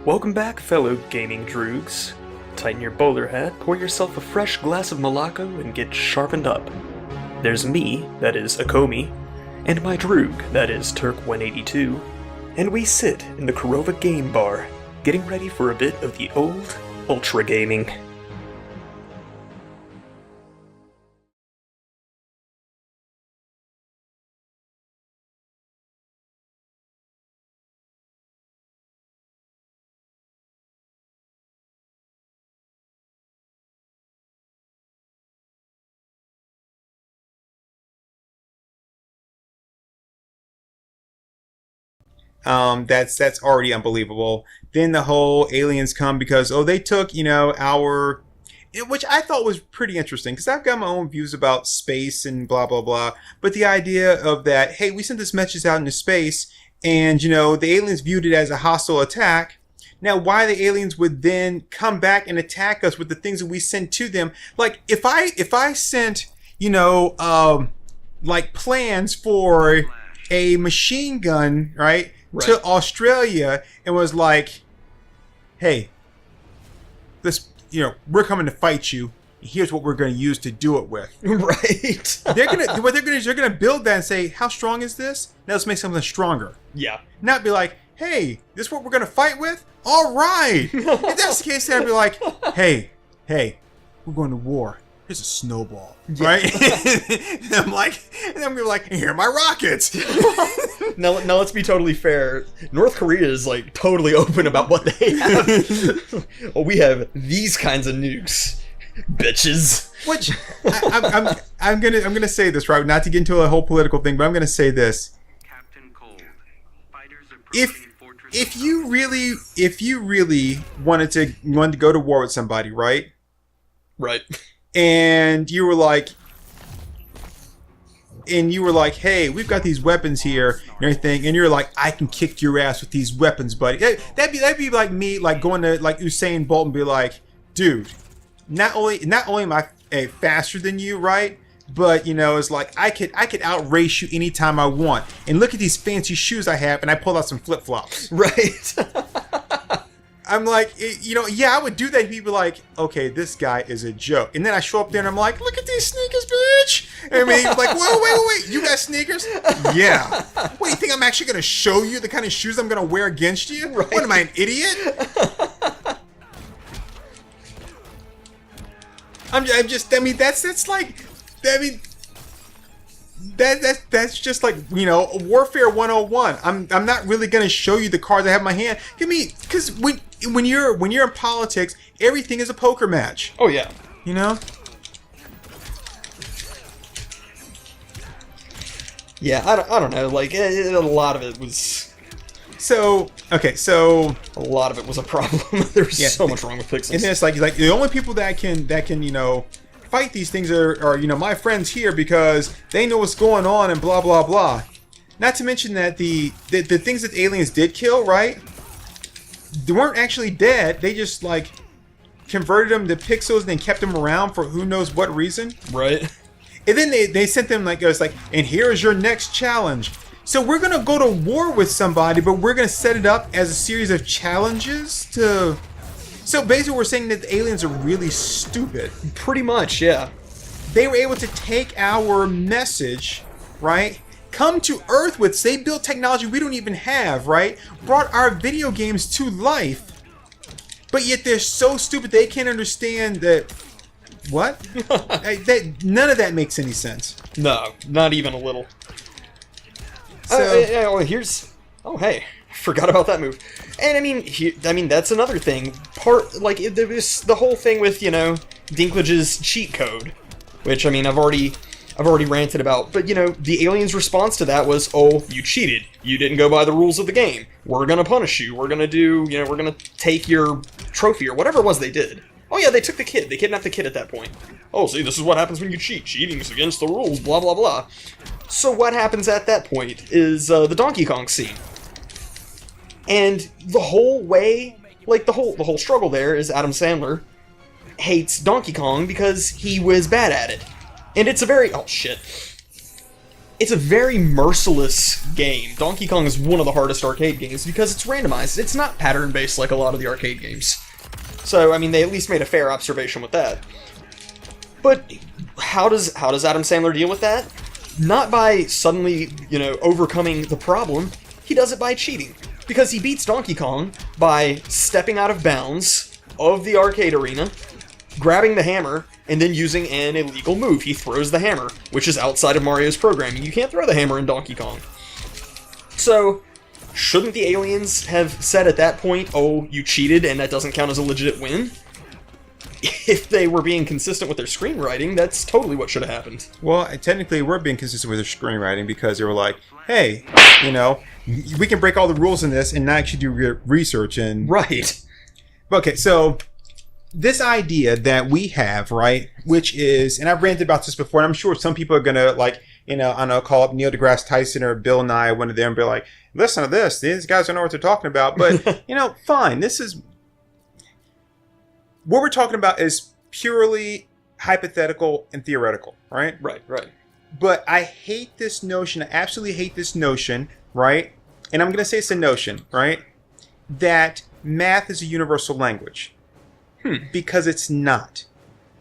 Welcome back, fellow gaming droogs. Tighten your bowler hat, pour yourself a fresh glass of Malacco, and get sharpened up. There's me, that is Akomi, and my droog, that is Turk182, and we sit in the Korova game bar, getting ready for a bit of the old ultra gaming. That's already unbelievable. Then the whole aliens come because they took our, which I thought was pretty interesting because I've got my own views about space and blah blah blah. But the idea of that, hey, we sent this message out into space, and the aliens viewed it as a hostile attack. Now, why the aliens would then come back and attack us with the things that we sent to them? Like if I sent like plans for a machine gun, right? To Australia and was like, hey, we're coming to fight you. Here's what we're going to use to do it with. Right. They're gonna build that and say, how strong is this? Now let's make something stronger. Yeah. Not be like, hey, this is what we're going to fight with? All right. If that's the case, then I'd be like, hey, we're going to war. Here's a snowball, right? And I'm gonna be like, here are my rockets. Now let's be totally fair. North Korea is like totally open about what they have. Well, we have these kinds of nukes, bitches. Which I'm gonna say this, right? Not to get into a whole political thing, but I'm gonna say this. Captain Cold. If you really wanted to go to war with somebody, right? Right. And you were like, hey, we've got these weapons here and everything, and you're like, I can kick your ass with these weapons, buddy. That'd be like me, like going to like Usain Bolt and be like, dude, not only am I faster than you, right? But it's like I could outrace you anytime I want. And look at these fancy shoes I have, and I pull out some flip flops. Right. I'm like, yeah, I would do that. He'd be like, okay, this guy is a joke. And then I show up there and I'm like, look at these sneakers, bitch. And I mean, he's like, wait, you got sneakers? Yeah. What, do you think I'm actually going to show you the kind of shoes I'm going to wear against you? Right. What, am I, an idiot? That's just like, Warfare 101. I'm not really going to show you the cards I have in my hand. Because when you're in politics, everything is a poker match. Oh yeah. Yeah, I don't know. Like a lot of it was. So A lot of it was a problem. There's so much wrong with pixels. And then it's like the only people that can fight these things are my friends here because they know what's going on and blah blah blah. Not to mention that the things that the aliens did kill, right? They weren't actually dead. They just like converted them to pixels and then kept them around for who knows what reason. Right. And then they sent them like, it was like, and here is your next challenge. So we're gonna go to war with somebody, but we're gonna set it up as a series of challenges to. So basically, we're saying that the aliens are really stupid. Pretty much, yeah. They were able to take our message, right? Come to Earth with, they built technology we don't even have, right? Brought our video games to life. But yet they're so stupid they can't understand that. What? None of that makes any sense. No, not even a little. So here's. Oh, hey. Forgot about that move. And I mean, that's another thing. There was the whole thing with, Dinklage's cheat code, which, I've already ranted about. But, the aliens' response to that was, oh, you cheated. You didn't go by the rules of the game. We're gonna punish you. We're gonna we're gonna take your trophy or whatever it was they did. Oh yeah, they took the kid. They kidnapped the kid at that point. Oh, see, this is what happens when you cheat. Cheating's against the rules, blah, blah, blah. So what happens at that point is the Donkey Kong scene. And the whole way, like the whole struggle there is Adam Sandler hates Donkey Kong because he was bad at it. And it's a very... Oh, shit. it's a very merciless game. Donkey Kong is one of the hardest arcade games because it's randomized. It's not pattern-based like a lot of the arcade games. So, I mean, they at least made a fair observation with that. But how does Adam Sandler deal with that? Not by suddenly, overcoming the problem. He does it by cheating. Because he beats Donkey Kong by stepping out of bounds of the arcade arena, grabbing the hammer, and then using an illegal move. He throws the hammer, which is outside of Mario's programming. You can't throw the hammer in Donkey Kong. So, shouldn't the aliens have said at that point, oh, you cheated and that doesn't count as a legit win? If they were being consistent with their screenwriting, that's totally what should have happened. Well, technically, we're being consistent with their screenwriting because they were like, hey, we can break all the rules in this and not actually do research. And Right. Okay, so this idea that we have, right, which is, and I've ranted about this before, and I'm sure some people are going to, I don't know, call up Neil deGrasse Tyson or Bill Nye, one of them, and be like, listen to this. These guys don't know what they're talking about. But, fine. This is... What we're talking about is purely hypothetical and theoretical, right? Right. But I hate this notion. I absolutely hate this notion, right? And I'm going to say it's a notion, right? That math is a universal language. Because it's not.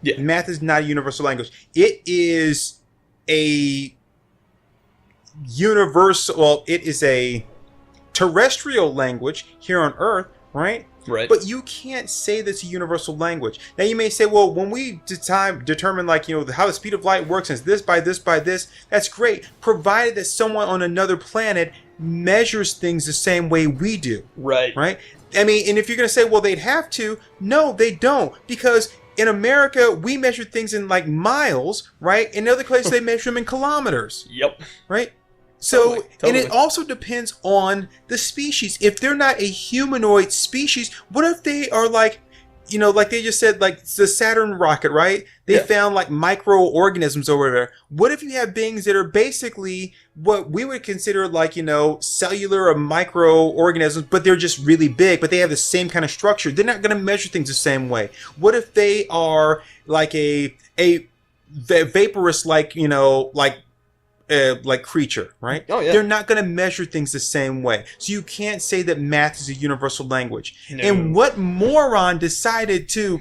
Yeah. Math is not a universal language. It is a universal, well, it is a terrestrial language here on Earth, right? Right. But you can't say that's a universal language. Now you may say, well, when we determine how the speed of light works and it's this by this by this, that's great, provided that someone on another planet measures things the same way we do. Right. Right? I mean, and if you're going to say, well, they'd have to, no, they don't, because in America, we measure things in miles, right? In other places, they measure them in kilometers. Yep. Right? So, Totally. And it also depends on the species. If they're not a humanoid species, what if they are like they just said, the Saturn rocket, right? They found microorganisms over there. What if you have beings that are basically what we would consider cellular or microorganisms, but they're just really big, but they have the same kind of structure? They're not going to measure things the same way. What if they are a vaporous, creature, right? Oh, yeah. They're not going to measure things the same way. So you can't say that math is a universal language. No. And what moron decided to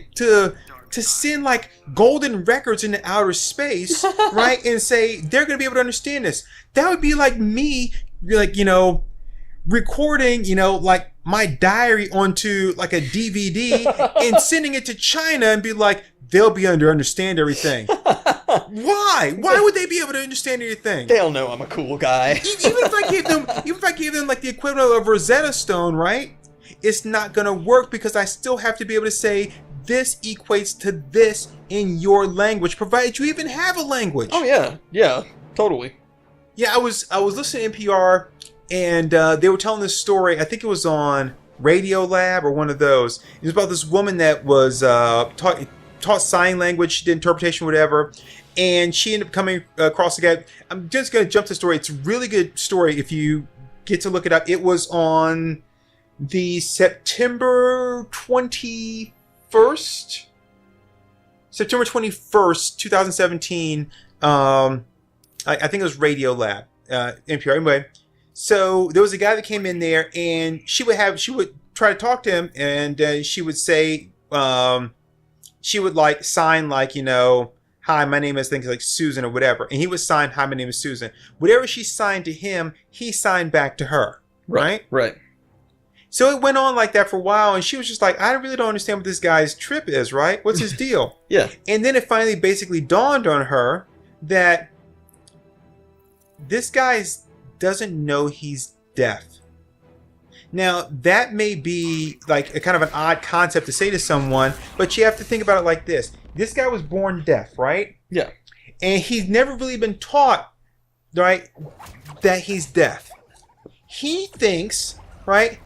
send golden records into outer space, right? And say they're going to be able to understand this. That would be like me, recording, my diary onto a DVD and sending it to China and be like, they'll be able to understand everything. Why? Why would they be able to understand anything? They'll know I'm a cool guy. Even if I gave them the equivalent of Rosetta Stone, right? It's not gonna work because I still have to be able to say this equates to this in your language, provided you even have a language. Oh yeah, totally. Yeah, I was listening to NPR, and they were telling this story. I think it was on Radio Lab or one of those. It was about this woman that was taught sign language, she did interpretation, whatever, and she ended up coming across the guy. I'm just going to jump to the story. It's a really good story if you get to look it up. It was on the September 21st, 2017. I think it was Radio Lab, NPR. Anyway, so there was a guy that came in there, and she would try to talk to him, and she would say, she would sign hi, my name is Susan or whatever, and he would sign, hi, my name is Susan. Whatever she signed to him, he signed back to her, right? Right. So it went on like that for a while, and she was just I really don't understand what this guy's trip is, right? What's his deal? Yeah. And then it finally basically dawned on her that this guy doesn't know he's deaf. Now, that may be a kind of an odd concept to say to someone, but you have to think about it like this. This guy was born deaf, right? Yeah. And he's never really been taught, right, that he's deaf. He thinks, right,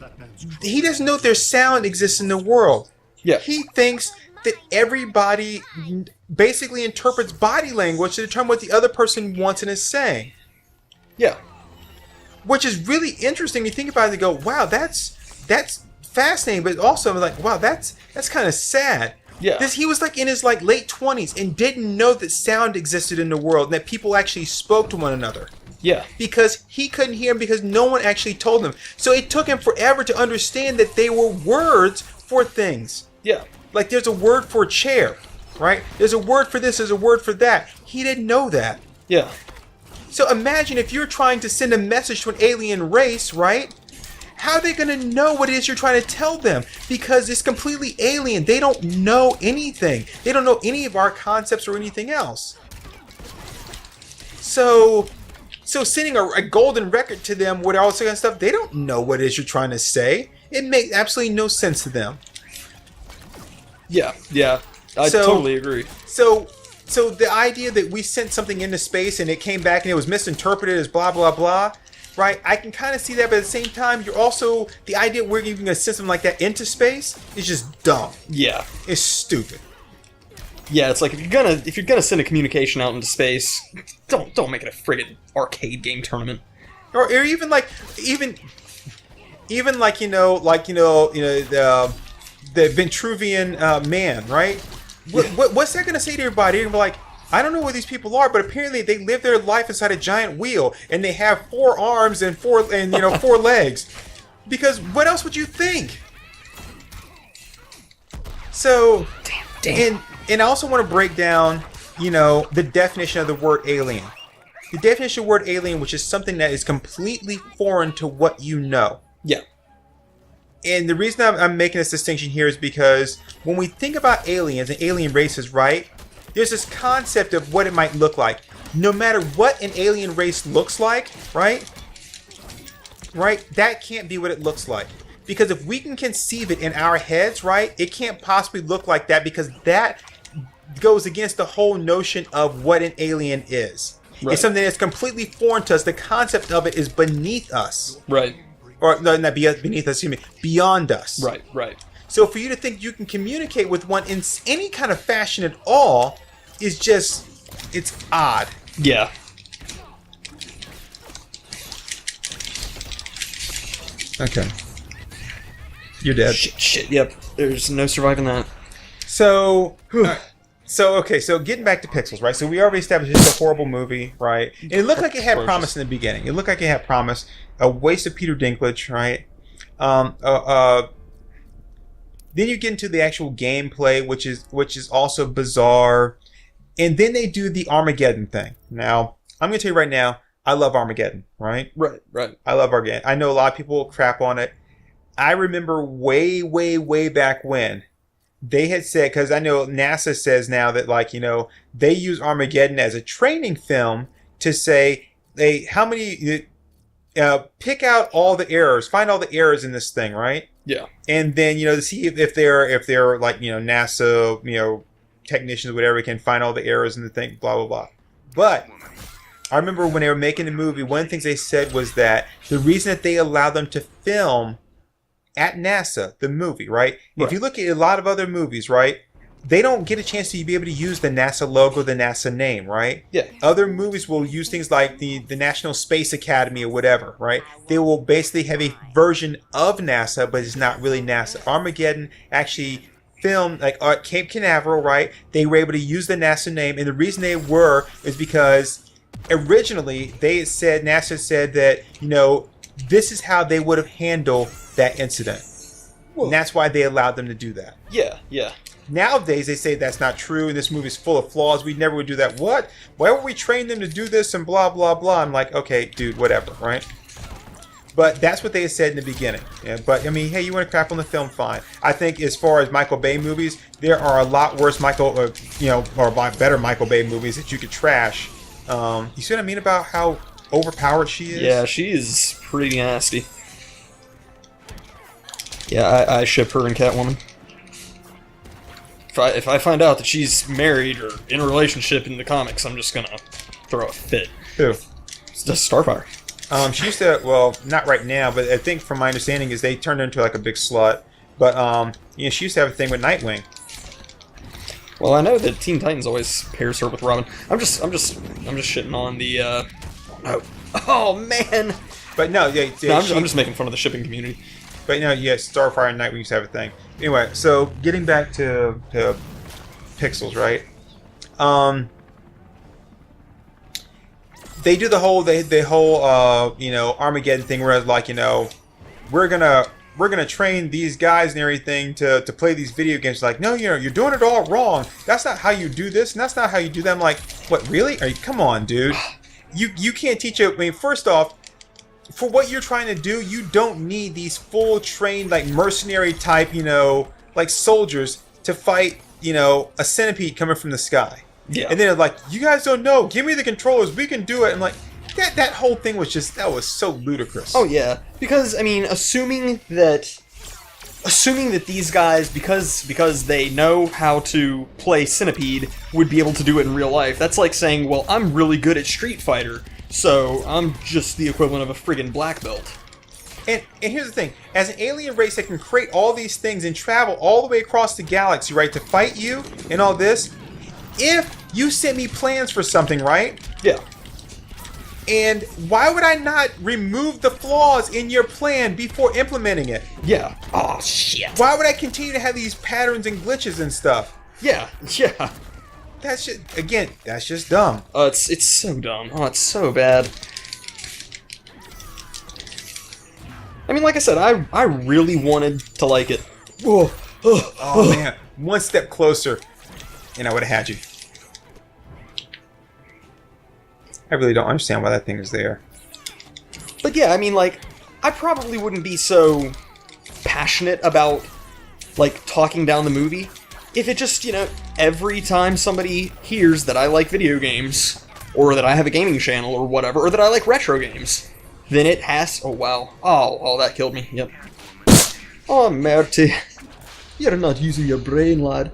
he doesn't know if there's sound exists in the world. Yeah. He thinks that everybody basically interprets body language to determine what the other person wants and is saying. Yeah. Which is really interesting. You think about it and go, wow, that's fascinating, but also I'm wow, that's kind of sad. Yeah. He was in his late 20s and didn't know that sound existed in the world and that people actually spoke to one another. Yeah. Because he couldn't hear them because no one actually told him. So it took him forever to understand that they were words for things. Yeah. Like there's a word for chair, right? There's a word for this, there's a word for that. He didn't know that. Yeah. So imagine if you're trying to send a message to an alien race, right? How are they going to know what it is you're trying to tell them? Because it's completely alien. They don't know anything. They don't know any of our concepts or anything else. So sending a golden record to them with all this kind of stuff, they don't know what it is you're trying to say. It makes absolutely no sense to them. Yeah. I totally agree. So the idea that we sent something into space and it came back and it was misinterpreted as blah, blah, blah, right? I can kind of see that, but at the same time, you're also, the idea we're even going to send something like that into space is just dumb. Yeah. It's stupid. Yeah, it's like if you're gonna send a communication out into space, don't make it a friggin' arcade game tournament. Or even like the Vitruvian man, right? What's that gonna say to everybody? They're gonna be like, I don't know where these people are, but apparently they live their life inside a giant wheel and they have 4 arms and 4 legs. Because what else would you think? So Damn. And I also want to break down, the definition of the word alien. The definition of the word alien, which is something that is completely foreign to what you know. Yeah. And the reason I'm making this distinction here is because when we think about aliens and alien races, right, there's this concept of what it might look like. No matter what an alien race looks like, right, that can't be what it looks like. Because if we can conceive it in our heads, right, it can't possibly look like that because that goes against the whole notion of what an alien is. Right. It's something that's completely foreign to us. The concept of it is beneath us. Right. Or no, not beneath us, beyond us. Right. So for you to think you can communicate with one in any kind of fashion at all is just, it's odd. Yeah. Okay. You're dead. Shit, yep. There's no surviving that. So getting back to Pixels, right? So we already established it's a horrible movie, right? And it looked like it had promise in the beginning. It looked like it had promise. A waste of Peter Dinklage, right? Then you get into the actual gameplay, which is also bizarre. And then they do the Armageddon thing. Now, I'm going to tell you right now, I love Armageddon, right? Right. I love Armageddon. I know a lot of people crap on it. I remember way, way, way back when they had said, because I know NASA says now that, they use Armageddon as a training film to say, pick out all the errors, find all the errors in this thing, right? Yeah. And then, to see if they're NASA, technicians, whatever, can find all the errors in the thing, blah, blah, blah. But I remember when they were making the movie, one of the things they said was that the reason that they allowed them to film at NASA, the movie, right? If you look at a lot of other movies, right, they don't get a chance to be able to use the NASA logo, the NASA name, right? Yeah. Other movies will use things like the National Space Academy or whatever, right? They will basically have a version of NASA, but it's not really NASA. Armageddon actually filmed at Cape Canaveral, right? They were able to use the NASA name, and the reason they were is because originally NASA said that, this is how they would have handled that incident. Whoa. And that's why they allowed them to do that. Yeah. Nowadays, they say that's not true, and this movie's full of flaws. We never would do that. What? Why would we train them to do this and blah, blah, blah? I'm like, okay, dude, whatever, right? But that's what they had said in the beginning. Yeah, but, hey, you want to crap on the film, fine. I think as far as Michael Bay movies, there are a lot worse or better Michael Bay movies that you could trash. You see what I mean about how overpowered she is? Yeah, she is pretty nasty. Yeah, I ship her and Catwoman. If I find out that she's married or in a relationship in the comics, I'm just gonna throw a fit. Who? It's just Starfire. She used to, well, not right now, but I think from my understanding is they turned her into like a big slut. But she used to have a thing with Nightwing. Well, I know that Teen Titans always pairs her with Robin. I'm just shitting on the. Oh man. But no, I'm just making fun of the shipping community. But yes, Starfire and Nightwing used to have a thing. Anyway, so getting back to Pixels, right? they do the whole you know, Armageddon thing where like, you know, we're gonna train these guys and everything to play these video games. Like, no, you know, you're doing it all wrong. That's not how you do this, and that's not how you do that. I'm like, what, really? Come on, dude. You can't teach it. I mean, first off, for what you're trying to do, you don't need these full trained, like, mercenary type, you know, like soldiers to fight, you know, a centipede coming from the sky. Yeah. And then they're like, you guys don't know. Give me the controllers. We can do it. And like, that whole thing was just, that was so ludicrous. Oh yeah, because I mean, assuming that these guys, because they know how to play Centipede, would be able to do it in real life. That's like saying, well, I'm really good at Street Fighter, so I'm just the equivalent of a friggin' black belt. And here's the thing: as an alien race that can create all these things and travel all the way across the galaxy, right, to fight you and all this, if you sent me plans for something, right? Yeah. And why would I not remove the flaws in your plan before implementing it? Yeah. Oh, shit. Why would I continue to have these patterns and glitches and stuff? Yeah. Yeah. That's just, again, that's just dumb. It's so dumb. Oh, it's so bad. I mean, like I said, I really wanted to like it. Oh, man. One step closer, and I would have had you. I really don't understand why that thing is there. But yeah, I mean, like, I probably wouldn't be so passionate about, like, talking down the movie if it just, you know, every time somebody hears that I like video games, or that I have a gaming channel, or whatever, or that I like retro games, then it has... Oh, wow. Oh, that killed me. Yep. Oh, Marty. You're not using your brain, lad.